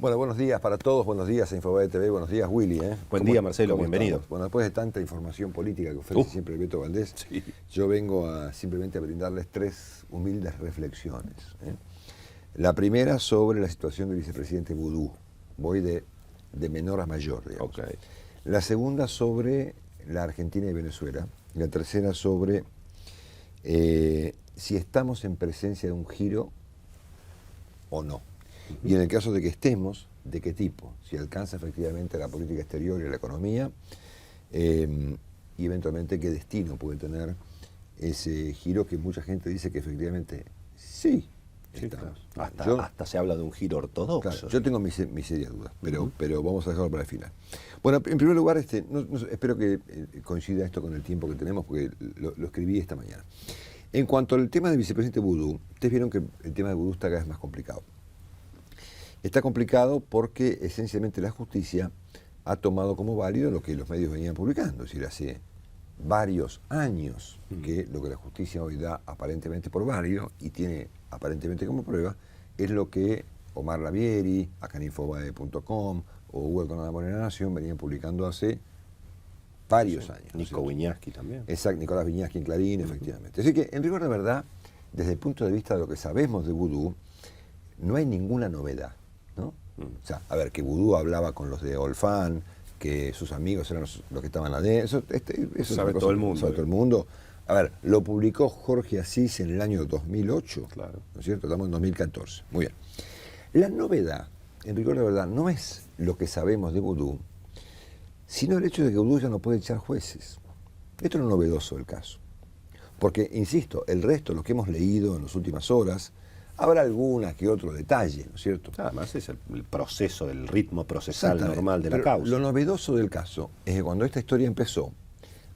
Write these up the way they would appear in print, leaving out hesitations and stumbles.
Bueno, buenos días para todos, buenos días a Infobae TV, buenos días Willy. Buen día Marcelo, bienvenido. Estamos? Bueno, después de tanta información política que ofrece siempre el Beto Valdés, Sí. yo vengo simplemente a brindarles tres humildes reflexiones. La primera sobre la situación del vicepresidente Boudou, voy de menor a mayor, digamos. Okay. La segunda sobre la Argentina y Venezuela, y la tercera sobre si estamos en presencia de un giro o no. Y en el caso de que estemos, ¿de qué tipo? Si alcanza efectivamente la política exterior y la economía, y eventualmente qué destino puede tener ese giro que mucha gente dice que efectivamente sí estamos. Claro. Hasta se habla de un giro ortodoxo. Claro, yo tengo mis serias dudas, pero vamos a dejarlo para el final. Bueno, en primer lugar, espero que coincida esto con el tiempo que tenemos, porque lo escribí esta mañana. En cuanto al tema del vicepresidente Boudou, ustedes vieron que el tema de Boudou está cada vez más complicado. Está complicado porque esencialmente la justicia ha tomado como válido lo que los medios venían publicando, es decir, hace varios años que lo que la justicia hoy da aparentemente por válido y tiene aparentemente como prueba es lo que Omar Lavieri, acá en Infobae.com o Hugo Económico de la Nación venían publicando hace varios años. Nico Viñaski también. Exacto, Nicolás Viñaski en Clarín, efectivamente. Así que, en rigor de verdad, desde el punto de vista de lo que sabemos de Boudou, no hay ninguna novedad, ¿no? O sea, a ver, que Boudou hablaba con los de Olfan, que sus amigos eran los que estaban adentro, eso sabe todo el mundo. Sabe todo el mundo. A ver, lo publicó Jorge Asís en el año 2008, claro. ¿No es cierto? Estamos en 2014. Muy bien. La novedad, en rigor de verdad, no es lo que sabemos de Boudou, sino el hecho de que Boudou ya no puede echar jueces. Esto es lo novedoso del caso. Porque, insisto, el resto, lo que hemos leído en las últimas horas, habrá alguna que otro detalle, ¿no es cierto? Además es el proceso, el ritmo procesal normal de la causa. Lo novedoso del caso es que cuando esta historia empezó,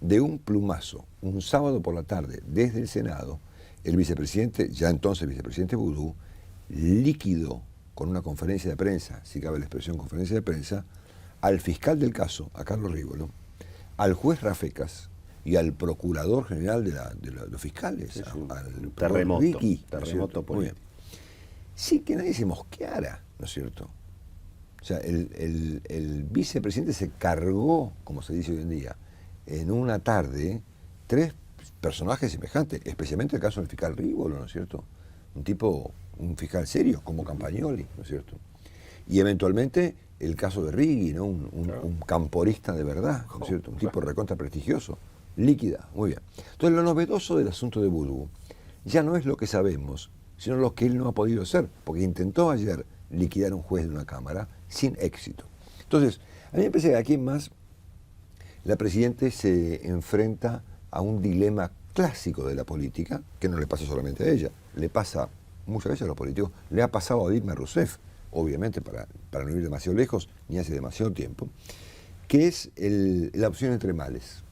de un plumazo, un sábado por la tarde, desde el Senado, el vicepresidente, ya entonces vicepresidente Boudou, liquidó con una conferencia de prensa, si cabe la expresión conferencia de prensa, al fiscal del caso, a Carlos Rívolo, al juez Rafecas y al procurador general de los fiscales, al terremoto, Ricky, terremoto político. Sin que nadie se mosqueara, ¿no es cierto? O sea, el vicepresidente se cargó, como se dice hoy en día, en una tarde, tres personajes semejantes, especialmente el caso del fiscal Rívolo, ¿no es cierto? Un fiscal serio, como Campagnoli, ¿no es cierto? Y eventualmente el caso de Rigui, ¿no? Un camporista de verdad, ¿no es cierto? Un tipo recontra prestigioso, líquida, muy bien. Entonces lo novedoso del asunto de Boudou ya no es lo que sabemos, sino lo que él no ha podido hacer, porque intentó ayer liquidar a un juez de una Cámara sin éxito. Entonces, a mí me parece que aquí más la Presidente se enfrenta a un dilema clásico de la política, que no le pasa solamente a ella, le pasa muchas veces a los políticos, le ha pasado a Dilma Rousseff, obviamente para no ir demasiado lejos, ni hace demasiado tiempo, que es la opción entre males,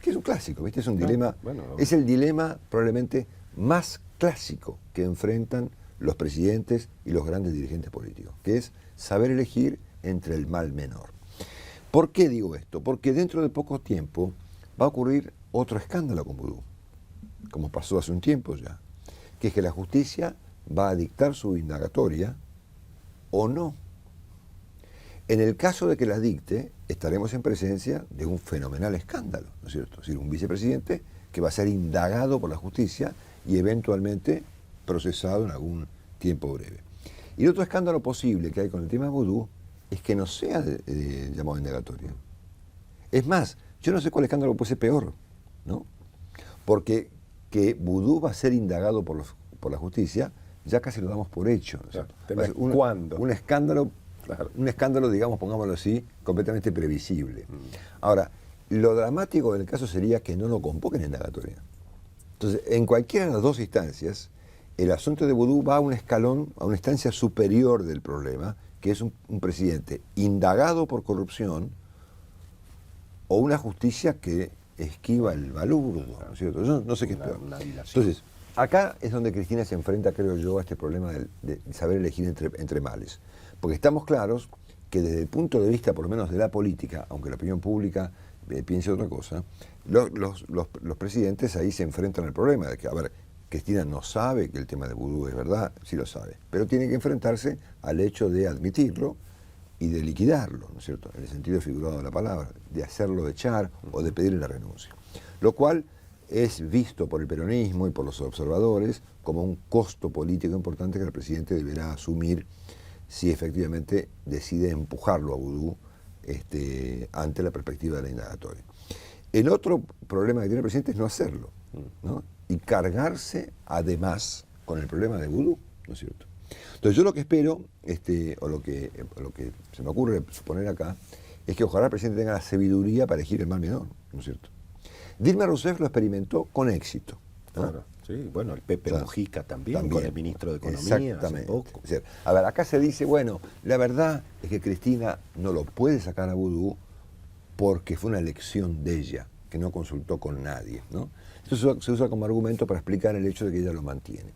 que es un clásico, ¿viste? Es un dilema, es el dilema probablemente más clásico que enfrentan los presidentes y los grandes dirigentes políticos, que es saber elegir entre el mal menor. ¿Por qué digo esto? Porque dentro de poco tiempo va a ocurrir otro escándalo con Boudou, como pasó hace un tiempo ya, que es que la justicia va a dictar su indagatoria o no. En el caso de que la dicte, estaremos en presencia de un fenomenal escándalo, ¿no es cierto? Es decir, un vicepresidente que va a ser indagado por la justicia y eventualmente procesado en algún tiempo breve. Y el otro escándalo posible que hay con el tema de Boudou es que no sea llamado indagatoria. Es más, yo no sé cuál escándalo puede ser peor, ¿no? Porque que Boudou va a ser indagado por la justicia, ya casi lo damos por hecho, ¿no? ¿Cuándo? Un escándalo, digamos, pongámoslo así, completamente previsible. Ahora, lo dramático del caso sería que no lo convoquen en indagatoria. Entonces, en cualquiera de las dos instancias, el asunto de Boudou va a un escalón, a una instancia superior del problema, que es un presidente indagado por corrupción o una justicia que esquiva el balurdo, ¿no es cierto? Yo no sé qué es peor. Entonces, acá es donde Cristina se enfrenta, creo yo, a este problema de saber elegir entre males. Porque estamos claros que desde el punto de vista, por lo menos de la política, aunque la opinión pública piense otra cosa, los presidentes ahí se enfrentan al problema de que, a ver, Cristina no sabe que el tema de vudú es verdad, sí lo sabe, pero tiene que enfrentarse al hecho de admitirlo y de liquidarlo, ¿no es cierto?, en el sentido figurado de la palabra, de hacerlo echar o de pedirle la renuncia. Lo cual es visto por el peronismo y por los observadores como un costo político importante que el presidente deberá asumir si efectivamente decide empujarlo a vudú ante la perspectiva de la indagatoria. El otro problema que tiene el presidente es no hacerlo, ¿no?, y cargarse además con el problema de vudú, ¿no es cierto? Entonces yo lo que espero, o lo que se me ocurre suponer acá, es que ojalá el presidente tenga la sabiduría para elegir el mal menor, ¿no es cierto? Dilma Rousseff lo experimentó con éxito, ¿no? Claro, sí, bueno, el Pepe Mujica también, con el ministro de Economía exactamente, hace poco. Es decir, a ver, acá se dice, bueno, la verdad es que Cristina no lo puede sacar a vudú porque fue una elección de ella, que no consultó con nadie, ¿no? Eso se usa como argumento para explicar el hecho de que ella lo mantiene.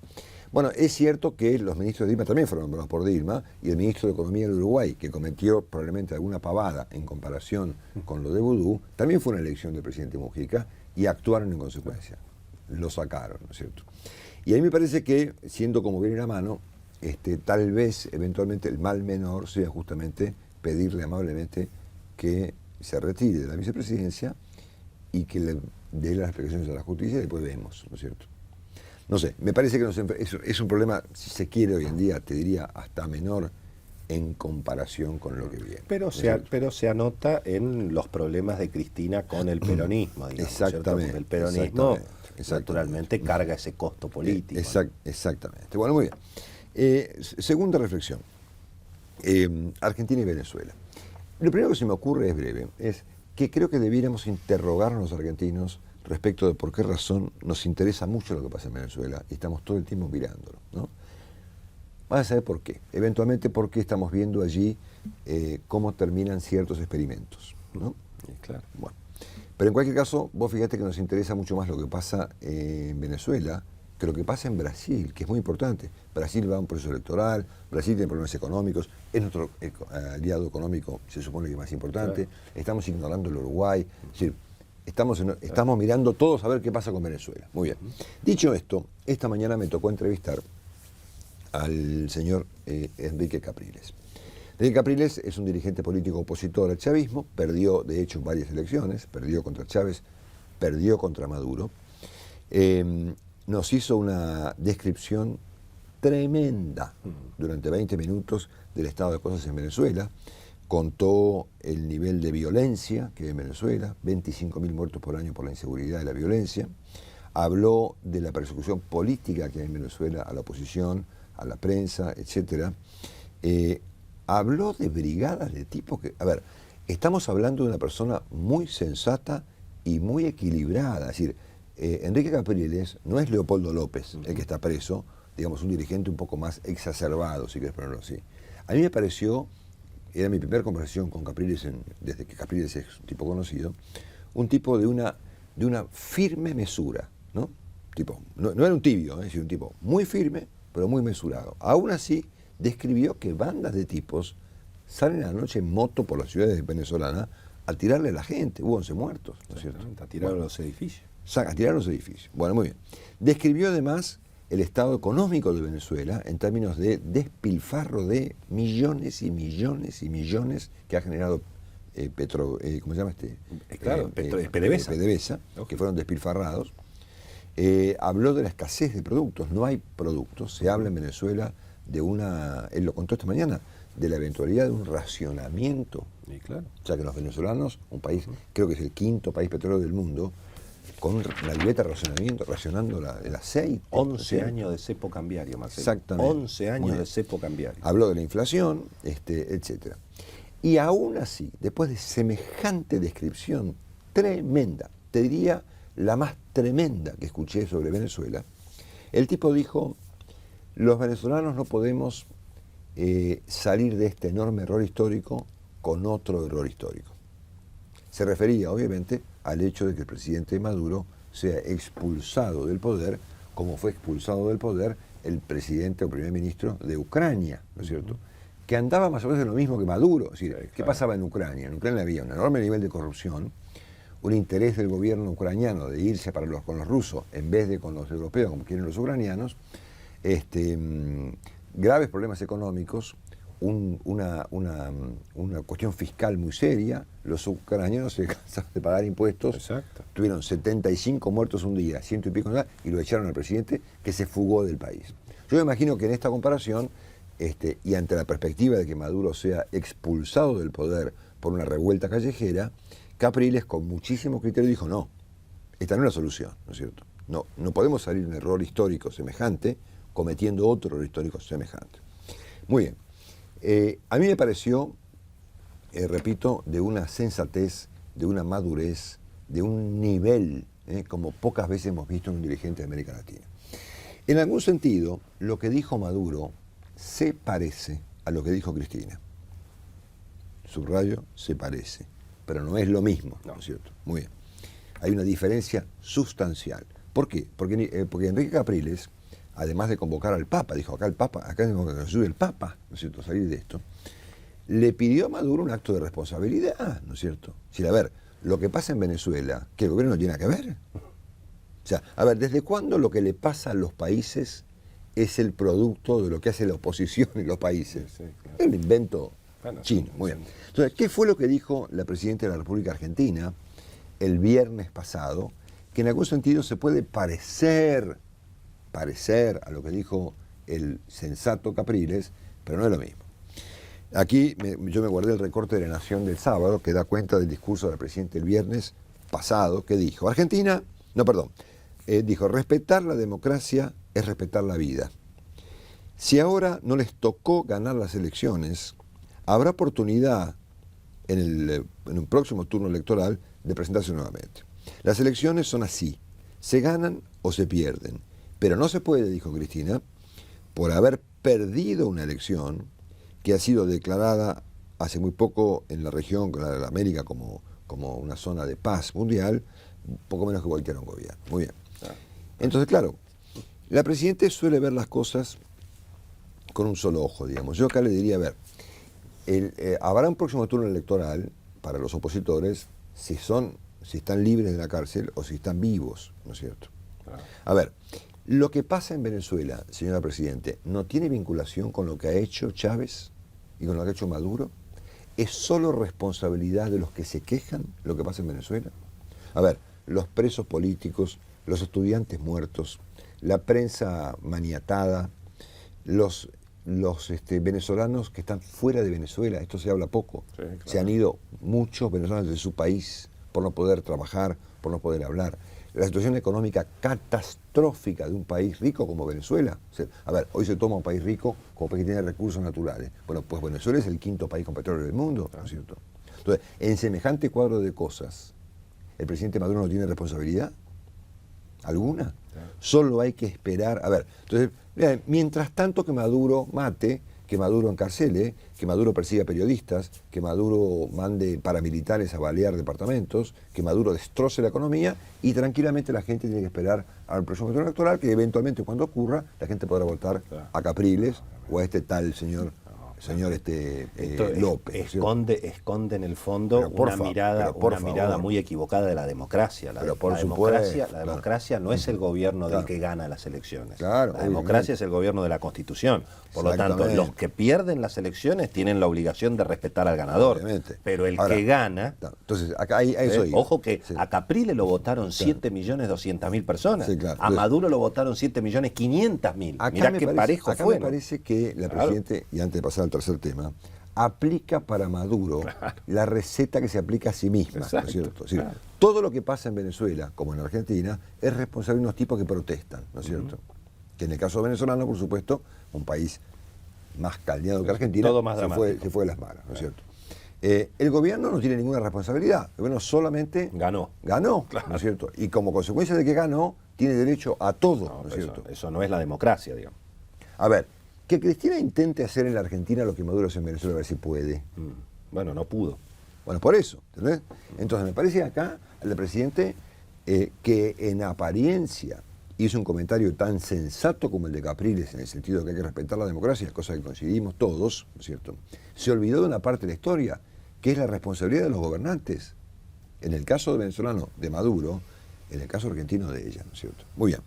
Bueno, es cierto que los ministros de Dilma también fueron nombrados por Dilma, y el ministro de Economía del Uruguay, que cometió probablemente alguna pavada en comparación con lo de vudú, también fue una elección del presidente Mujica y actuaron en consecuencia. Lo sacaron, ¿no es cierto? Y a mí me parece que, siendo como viene la mano, tal vez eventualmente el mal menor sea justamente pedirle amablemente que se retire de la vicepresidencia y que le dé las explicaciones a la justicia y después vemos, ¿no es cierto? No sé, me parece que es un problema, si se quiere hoy en día, te diría hasta menor en comparación con lo que viene. Pero se anota en los problemas de Cristina con el peronismo, digamos, exactamente. Porque el peronismo naturalmente carga ese costo político. Exactamente. Bueno, muy bien. Segunda reflexión. Argentina y Venezuela. Lo primero que se me ocurre es breve, es que creo que debiéramos interrogarnos los argentinos respecto de por qué razón nos interesa mucho lo que pasa en Venezuela y estamos todo el tiempo mirándolo, ¿no? Vas a saber por qué. Eventualmente porque estamos viendo allí cómo terminan ciertos experimentos, ¿no? Claro. Bueno. Pero en cualquier caso, vos fíjate que nos interesa mucho más lo que pasa en Venezuela que lo que pasa en Brasil, que es muy importante. Brasil va a un proceso electoral, Brasil tiene problemas económicos, es nuestro aliado económico, se supone que más importante, claro. Estamos ignorando el Uruguay, es decir, estamos mirando todos a ver qué pasa con Venezuela. Muy bien. Dicho esto, esta mañana me tocó entrevistar al señor Enrique Capriles. Enrique Capriles es un dirigente político opositor al chavismo, perdió de hecho varias elecciones, perdió contra Chávez, perdió contra Maduro. Nos hizo una descripción tremenda durante 20 minutos del estado de cosas en Venezuela. Contó el nivel de violencia que hay en Venezuela, 25.000 muertos por año por la inseguridad y la violencia. Habló de la persecución política que hay en Venezuela a la oposición, a la prensa, etc. Habló de brigadas de tipo que... A ver, estamos hablando de una persona muy sensata y muy equilibrada. Es decir, Enrique Capriles no es Leopoldo López, el que está preso, digamos, un dirigente un poco más exacerbado, si quieres ponerlo así. A mí me pareció, era mi primera conversación con Capriles, desde que Capriles es un tipo conocido, un tipo de una firme mesura, ¿no? Tipo, no era un tibio, es decir, un tipo muy firme, pero muy mesurado. Aún así, describió que bandas de tipos salen a la noche en moto por las ciudades venezolanas a tirarle a la gente. Hubo 11 muertos, ¿no es cierto? A tirar a los edificios. A tirar a los edificios. Bueno, muy bien. Describió además el estado económico de Venezuela en términos de despilfarro de millones y millones y millones que ha generado ¿cómo se llama Claro, PDVSA. PDVSA, que fueron despilfarrados. Habló de la escasez de productos. No hay productos. Se habla en Venezuela de él lo contó esta mañana, de la eventualidad de un racionamiento. Sí, claro. O sea que los venezolanos, un país, creo que es el quinto país petrolero del mundo, con una libreta de racionamiento, racionando el aceite. 11 años de cepo cambiario, Marcelo. Exactamente. 11 años de cepo cambiario. Habló de la inflación, etc. Y aún así, después de semejante descripción tremenda, te diría la más tremenda que escuché sobre Venezuela, el tipo dijo: los venezolanos no podemos salir de este enorme error histórico con otro error histórico. Se refería, obviamente, al hecho de que el presidente Maduro sea expulsado del poder, como fue expulsado del poder el presidente o primer ministro de Ucrania, ¿no es cierto? Que andaba más o menos de lo mismo que Maduro. Es decir, ¿qué pasaba en Ucrania? En Ucrania había un enorme nivel de corrupción, un interés del gobierno ucraniano de irse con los rusos en vez de con los europeos, como quieren los ucranianos, graves problemas económicos, una cuestión fiscal muy seria. Los ucranianos se cansaron de pagar impuestos. Exacto. Tuvieron 75 muertos un día, 100 y pico, y lo echaron al presidente, que se fugó del país. Yo me imagino que en esta comparación, y ante la perspectiva de que Maduro sea expulsado del poder por una revuelta callejera, Capriles con muchísimo criterio dijo: no, esta no es la solución, ¿no es cierto? No podemos salir de un error histórico semejante cometiendo otro error histórico semejante. Muy bien. A mí me pareció, repito, de una sensatez, de una madurez, de un nivel, como pocas veces hemos visto en un dirigente de América Latina. En algún sentido, lo que dijo Maduro se parece a lo que dijo Cristina. Subrayo, se parece, pero no es lo mismo, ¿no es cierto? Muy bien. Hay una diferencia sustancial. ¿Por qué? Porque Enrique Capriles, además de convocar al Papa, dijo: acá tengo que ayude el Papa, ¿no es cierto?, a salir de esto, le pidió a Maduro un acto de responsabilidad, ¿no es cierto? Si, a ver, lo que pasa en Venezuela, que el gobierno no tiene nada que ver. O sea, a ver, ¿desde cuándo lo que le pasa a los países es el producto de lo que hace la oposición en los países? Sí, claro. Es un invento chino. Muy bien. Entonces, ¿qué fue lo que dijo la Presidenta de la República Argentina el viernes pasado? Que en algún sentido se puede parecer a lo que dijo el sensato Capriles, pero no es lo mismo. Aquí yo me guardé el recorte de La Nación del sábado, que da cuenta del discurso del presidente el viernes pasado, que dijo: dijo, respetar la democracia es respetar la vida. Si ahora no les tocó ganar las elecciones, habrá oportunidad en un próximo turno electoral de presentarse nuevamente. Las elecciones son así, se ganan o se pierden, pero no se puede, dijo Cristina, por haber perdido una elección que ha sido declarada hace muy poco en la región, de la América, como una zona de paz mundial, poco menos que voltear a un gobierno. Muy bien. Entonces, claro, la Presidenta suele ver las cosas con un solo ojo, digamos. Yo acá le diría: a ver, habrá un próximo turno electoral para los opositores si están libres de la cárcel o si están vivos, ¿no es cierto? A ver, lo que pasa en Venezuela, señora Presidente, ¿no tiene vinculación con lo que ha hecho Chávez y con lo que ha hecho Maduro? ¿Es solo responsabilidad de los que se quejan lo que pasa en Venezuela? A ver, los presos políticos, los estudiantes muertos, la prensa maniatada, los venezolanos que están fuera de Venezuela, esto se habla poco. Sí, claro. Se han ido muchos venezolanos de su país por no poder trabajar, por no poder hablar. La situación económica catastrófica de un país rico como Venezuela. O sea, a ver, hoy se toma un país rico como país que tiene recursos naturales. Bueno, pues Venezuela es el quinto país con petróleo del mundo, ¿no es cierto? Entonces, en semejante cuadro de cosas, ¿el presidente Maduro no tiene responsabilidad alguna? Solo hay que esperar. A ver, entonces, mientras tanto que Maduro mate, que Maduro encarcele, que Maduro persiga periodistas, que Maduro mande paramilitares a balear departamentos, que Maduro destroce la economía, y tranquilamente la gente tiene que esperar al próximo turno electoral, que eventualmente, cuando ocurra, la gente podrá votar a Capriles o a este tal señor López. Esconde en el fondo una mirada muy equivocada de la democracia. La democracia no es el gobierno del que gana las elecciones. Claro, la democracia es el gobierno de la Constitución. Por lo tanto, los que pierden las elecciones tienen la obligación de respetar al ganador. Obviamente. Pero el que gana... Entonces, acá hay eso. Ojo que a Capriles lo votaron 7.200.000 personas. Sí, claro. A Maduro lo votaron 7.500.000. Mirá qué parejo fue. Me parece que la Presidenta, y antes de pasar al tercer tema, aplica para Maduro la receta que se aplica a sí misma. Exacto, ¿no es cierto? Es decir, todo lo que pasa en Venezuela, como en Argentina, es responsable de unos tipos que protestan, ¿no es cierto? Que en el caso venezolano, por supuesto, un país más caldeado que Argentina, todo más se fue de las manos, ¿no es cierto? El gobierno no tiene ninguna responsabilidad, el gobierno solamente ganó, ¿no es cierto? Y como consecuencia de que ganó, tiene derecho a todo, ¿no es cierto? Eso no es la democracia, digamos. A ver, que Cristina intente hacer en la Argentina lo que Maduro hace en Venezuela, a ver si puede. Bueno, no pudo. Bueno, por eso, ¿entendés? Entonces me parece acá el presidente que en apariencia hizo un comentario tan sensato como el de Capriles, en el sentido de que hay que respetar la democracia, cosa que coincidimos todos, ¿no es cierto? Se olvidó de una parte de la historia, que es la responsabilidad de los gobernantes. En el caso de venezolano, de Maduro, en el caso argentino, de ella, ¿no es cierto? Muy bien.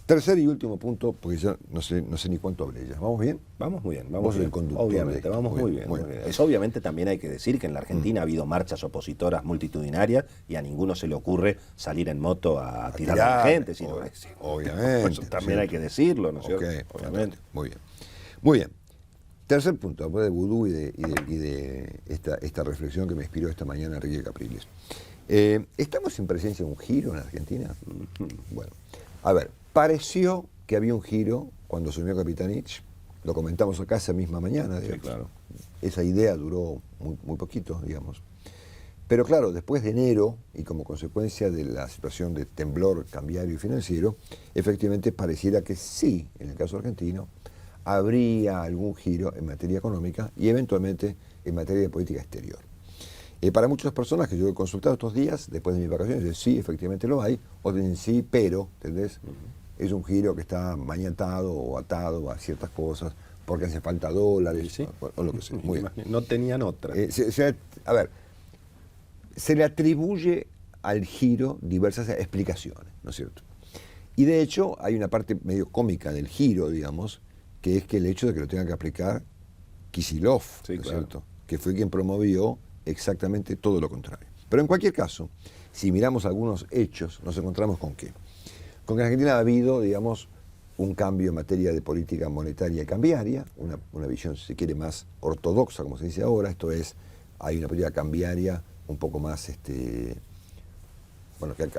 Tercer y último punto, porque ya no sé ni cuánto hablé ya. ¿Vamos bien? Vamos muy bien. Vos sos el conductor. Obviamente, vamos muy bien. Eso obviamente también hay que decir que en la Argentina ha habido marchas opositoras multitudinarias y a ninguno se le ocurre salir en moto a tirar a la gente. Sino obviamente. Eso también hay que decirlo, ¿no es cierto? Obviamente. Muy bien. Muy bien. Tercer punto, después de vudú y de esta reflexión que me inspiró esta mañana Enrique Capriles. ¿Estamos en presencia de un giro en Argentina? Bueno, a ver, pareció que había un giro cuando asumió Capitanich, lo comentamos acá esa misma mañana, sí, claro. Esa idea duró muy poquito, digamos. Pero claro, después de enero, y como consecuencia de la situación de temblor cambiario y financiero, efectivamente pareciera que sí, en el caso argentino, habría algún giro en materia económica y eventualmente en materia de política exterior. Para muchas personas que yo he consultado estos días, después de mis vacaciones, dicen sí, efectivamente lo hay, o dicen sí, pero, ¿entendés? Es un giro que está maniatado o atado a ciertas cosas, porque hace falta dólares, ¿sí? o lo que sea. Muy bien. No tenían otra. A ver, se le atribuye al giro diversas explicaciones, ¿no es cierto? Y de hecho hay una parte medio cómica del giro, digamos, que es que el hecho de que lo tenga que aplicar Kicillof, sí, ¿no es claro. cierto? Que fue quien promovió exactamente todo lo contrario. Pero en cualquier caso, si miramos algunos hechos, nos encontramos con qué. Con que en Argentina ha habido, digamos, un cambio en materia de política monetaria y cambiaria, una visión, si se quiere, más ortodoxa, como se dice ahora. Esto es, hay una política cambiaria un poco más, que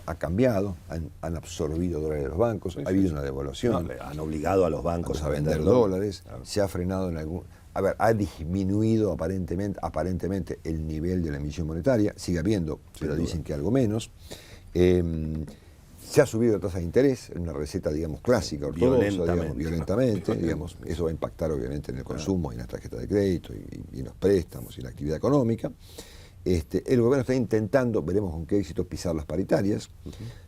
ha cambiado, han absorbido dólares de los bancos, ha habido una devaluación. No, han obligado a los bancos a vender dólares, claro. Se ha frenado en algún... A ver, ha disminuido aparentemente el nivel de la emisión monetaria, sigue habiendo, pero dicen que algo menos. Se ha subido la tasa de interés, en una receta, digamos, clásica, ortodoxa, violentamente, digamos, eso va a impactar obviamente en el consumo y en las tarjetas de crédito y en los préstamos y en la actividad económica. El gobierno está intentando, veremos con qué éxito, pisar las paritarias.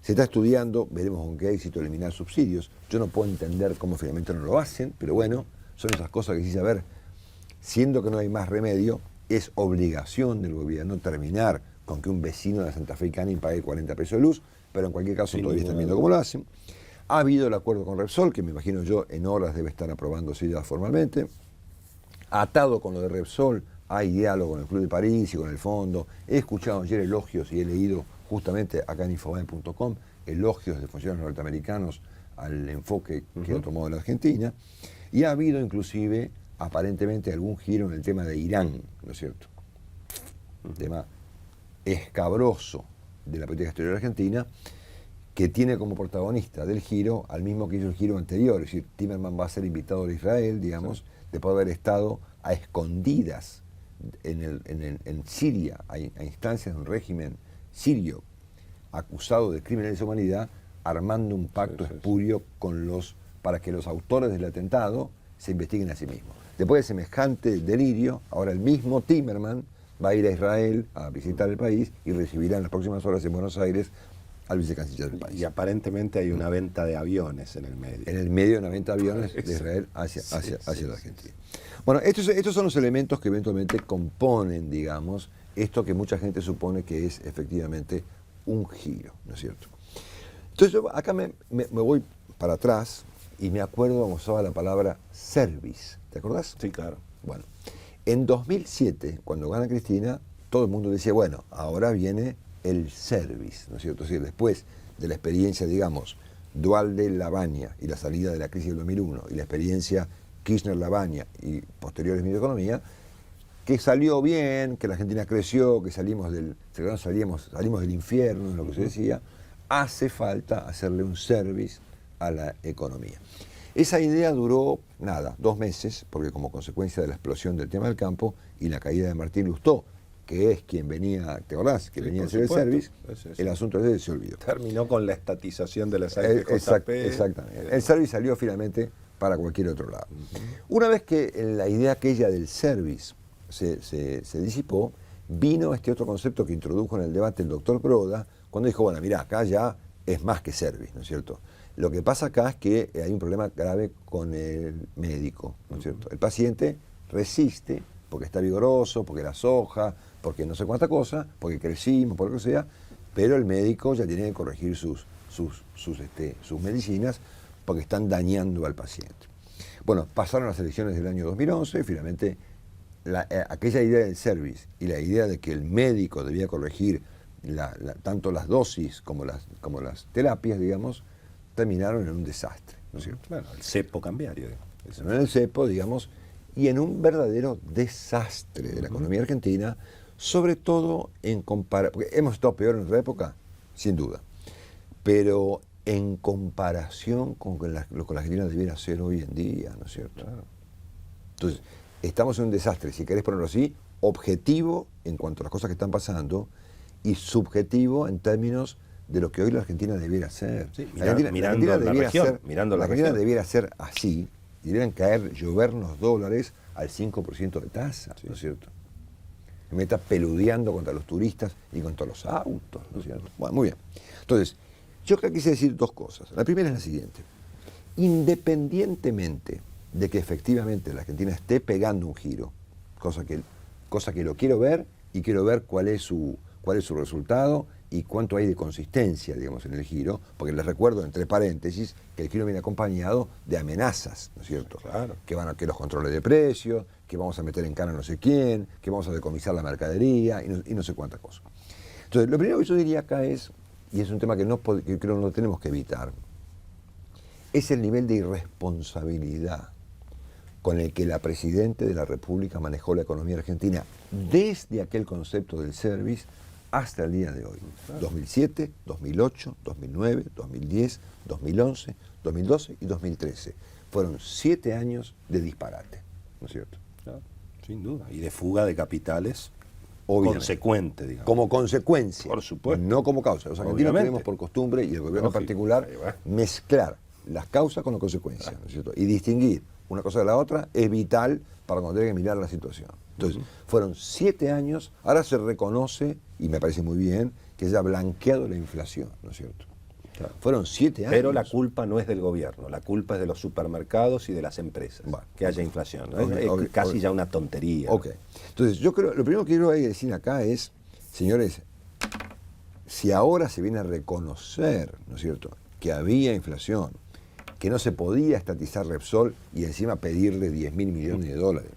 Se está estudiando, veremos con qué éxito, eliminar subsidios. Yo no puedo entender cómo finalmente no lo hacen, pero bueno, son esas cosas que sí saber. Siendo que no hay más remedio, es obligación del gobierno terminar con que un vecino de Santa Fe y Canning pague 40 pesos de luz, pero en cualquier caso todavía están viendo cómo lo hacen. Ha habido el acuerdo con Repsol, que me imagino yo en horas debe estar aprobándose ya formalmente. Atado con lo de Repsol, hay diálogo con el Club de París y con el Fondo. He escuchado ayer elogios y he leído justamente acá en Infobae.com elogios de funcionarios norteamericanos al enfoque que ha tomado la Argentina. Y ha habido inclusive, aparentemente, algún giro en el tema de Irán, ¿no es cierto? Un tema escabroso de la política exterior argentina, que tiene como protagonista del giro al mismo que hizo el giro anterior. Es decir, Timerman va a ser invitado a Israel, digamos, después de haber estado a escondidas en Siria, a instancias de un régimen sirio acusado de crímenes de lesa humanidad, armando un pacto espurio para que los autores del atentado se investiguen a sí mismos. Después de semejante delirio, ahora el mismo Timerman va a ir a Israel a visitar el país y recibirá en las próximas horas en Buenos Aires al vicecanciller del país. Y aparentemente hay una venta de aviones en el medio. En el medio de una venta de aviones de Israel hacia la Argentina. Bueno, estos son los elementos que eventualmente componen, digamos, esto que mucha gente supone que es efectivamente un giro, ¿no es cierto? Entonces yo acá me voy para atrás y me acuerdo cuando usaba la palabra service. ¿Te acordás? Sí, claro. Bueno, en 2007, cuando gana Cristina, todo el mundo decía, bueno, ahora viene el service, ¿no es cierto? Es decir, después de la experiencia, digamos, Duhalde-Lavagna y la salida de la crisis del 2001 y la experiencia Kirchner-Lavagna y posteriores medidas de economía, que salió bien, que la Argentina creció, que salimos del infierno, lo que se decía, hace falta hacerle un service a la economía. Esa idea duró, 2 meses, porque como consecuencia de la explosión del tema del campo y la caída de Martín Lustó, que es quien venía, ¿te acordás? Que venía a hacer el service, el asunto ese se olvidó. Terminó con la estatización de las AFJP. Exactamente. El service salió finalmente para cualquier otro lado. Una vez que la idea aquella del service se disipó, vino este otro concepto que introdujo en el debate el doctor Broda, cuando dijo, bueno, mirá, acá ya es más que service, ¿no es cierto? Lo que pasa acá es que hay un problema grave con el médico, ¿no es cierto? El paciente resiste porque está vigoroso, porque la soja, porque no sé cuánta cosa, porque crecimos, por lo que sea, pero el médico ya tiene que corregir sus medicinas porque están dañando al paciente. Bueno, pasaron las elecciones del año 2011 y finalmente aquella idea del service y la idea de que el médico debía corregir tanto las dosis como las terapias, digamos, terminaron en un desastre, ¿no es cierto? Claro, el cepo cambiario. En el cepo, digamos, y en un verdadero desastre de la economía argentina, sobre todo en comparación, porque hemos estado peor en otra época, sin duda, pero en comparación con lo que la Argentina debiera ser hoy en día, ¿no es cierto? Claro. Entonces, estamos en un desastre, si querés ponerlo así, objetivo en cuanto a las cosas que están pasando y subjetivo en términos de lo que hoy la Argentina debiera ser. Sí, la Argentina debiera ser así, y debieran llovernos dólares al 5% de tasa, ¿no es cierto? Me está peludeando contra los turistas y contra los autos, ¿no es cierto? Bueno, muy bien. Entonces, yo acá quise decir dos cosas. La primera es la siguiente. Independientemente de que efectivamente la Argentina esté pegando un giro, cosa que lo quiero ver y quiero ver cuál es su resultado y cuánto hay de consistencia, digamos, en el giro, porque les recuerdo, entre paréntesis, que el giro viene acompañado de amenazas, ¿no es cierto? Claro. Que los controles de precios, que vamos a meter en cana no sé quién, que vamos a decomisar la mercadería y no sé cuántas cosas. Entonces, lo primero que yo diría acá es, y es un tema que creo que no tenemos que evitar, es el nivel de irresponsabilidad con el que la Presidenta de la República manejó la economía argentina desde aquel concepto del service hasta el día de hoy. 2007, 2008, 2009, 2010, 2011, 2012 y 2013. Fueron 7 años de disparate, ¿no es cierto? Claro, sin duda. Y de fuga de capitales consecuente, digamos. Como consecuencia. Por supuesto. No como causa. Los argentinos tenemos por costumbre, y el gobierno en particular, mezclar las causas con las consecuencias, ¿no es cierto? Y distinguir una cosa de la otra es vital para cuando tenga que mirar la situación. Entonces, fueron 7 años, ahora se reconoce, y me parece muy bien, que se ha blanqueado la inflación, ¿no es cierto? Claro. Fueron 7 años. Pero la culpa no es del gobierno, la culpa es de los supermercados y de las empresas, que haya inflación. ¿No? Es casi ya una tontería. Ok. Entonces, yo creo, lo primero que quiero decir acá es, señores, si ahora se viene a reconocer, ¿no es cierto?, que había inflación, que no se podía estatizar Repsol y encima pedirle 10.000 millones de dólares,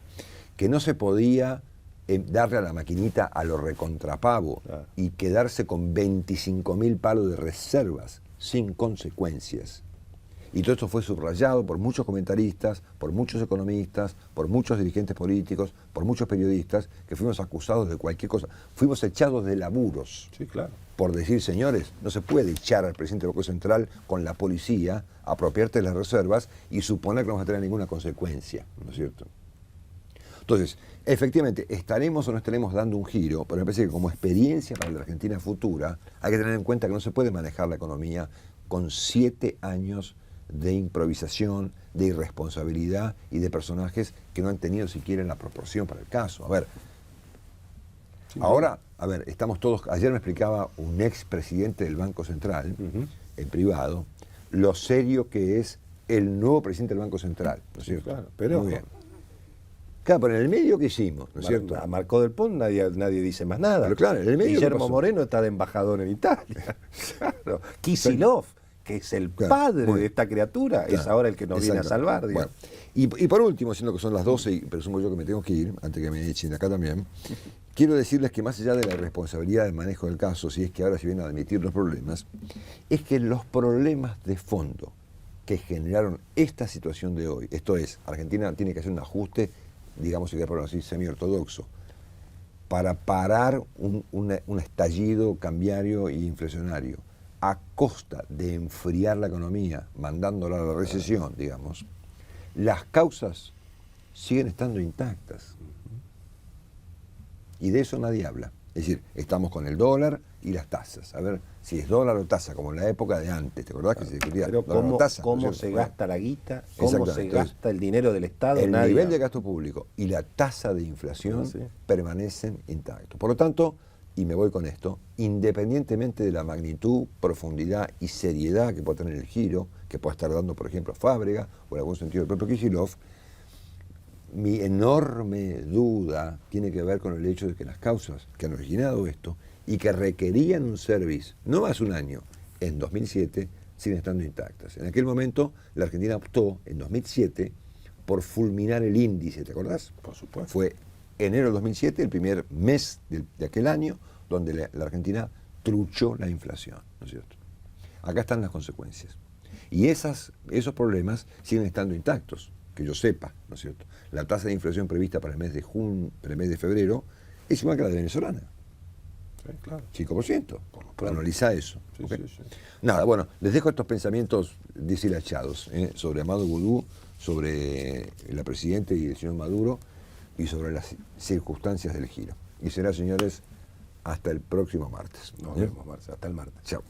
que no se podía darle a la maquinita a lo recontrapavo y quedarse con 25.000 palos de reservas sin consecuencias. Y todo esto fue subrayado por muchos comentaristas, por muchos economistas, por muchos dirigentes políticos, por muchos periodistas, que fuimos acusados de cualquier cosa. Fuimos echados de laburos. Sí, claro. Por decir, señores, no se puede echar al presidente del Banco Central con la policía, apropiarte de las reservas y suponer que no vamos a tener ninguna consecuencia, ¿no es cierto? Entonces, efectivamente, estaremos o no estaremos dando un giro, pero me parece que como experiencia para la Argentina futura, hay que tener en cuenta que no se puede manejar la economía con 7 años de improvisación, de irresponsabilidad y de personajes que no han tenido siquiera la proporción para el caso. A ver, ahora, estamos todos, ayer me explicaba un expresidente del Banco Central, en privado, lo serio que es el nuevo presidente del Banco Central, ¿no es cierto? Claro, pero muy bien. Claro, pero en el medio, ¿qué hicimos? ¿No es cierto? A Marco del Pont nadie dice más nada. Pero claro, en el medio, Guillermo Moreno está de embajador en Italia. Claro. Kicillof, que es el padre de esta criatura, es ahora el que nos viene a salvar. Bueno, y por último, siendo que son las 12 y presumo yo que me tengo que ir, antes que me echen de acá también, quiero decirles que más allá de la responsabilidad del manejo del caso, si es que ahora se vienen a admitir los problemas, es que los problemas de fondo que generaron esta situación de hoy, esto es, Argentina tiene que hacer un ajuste, digamos, si querés ponerlo así, semi-ortodoxo, para parar un estallido cambiario e inflacionario a costa de enfriar la economía, mandándola a la recesión, digamos, las causas siguen estando intactas. Y de eso nadie habla. Es decir, estamos con el dólar y las tasas. A ver si es dólar o tasa, como en la época de antes. ¿Te acordás que se discutía? Pero ¿cómo se gasta la guita? ¿Cómo se gasta el dinero del Estado? El nivel de gasto público y la tasa de inflación permanecen intactos. Por lo tanto, y me voy con esto, independientemente de la magnitud, profundidad y seriedad que pueda tener el giro, que pueda estar dando, por ejemplo, Fábrega o en algún sentido el propio Kicillof, mi enorme duda tiene que ver con el hecho de que las causas que han originado esto y que requerían un service, no hace un año, en 2007, siguen estando intactas. En aquel momento, la Argentina optó, en 2007, por fulminar el índice, ¿te acordás? Por supuesto. Fue enero del 2007, el primer mes de aquel año, donde la Argentina truchó la inflación, ¿no es cierto? Acá están las consecuencias. Y esos problemas siguen estando intactos, que yo sepa, ¿no es cierto? La tasa de inflación prevista para el mes de febrero es igual que la de venezolana. Sí, claro. 5%. Analiza eso. Sí, ¿Okay? sí. Nada, bueno, les dejo estos pensamientos deshilachados sobre Amado Boudou, sobre la Presidenta y el señor Maduro y sobre las circunstancias del giro. Y será, señores, hasta el próximo martes. Nos vemos, martes. Hasta el martes. Chao.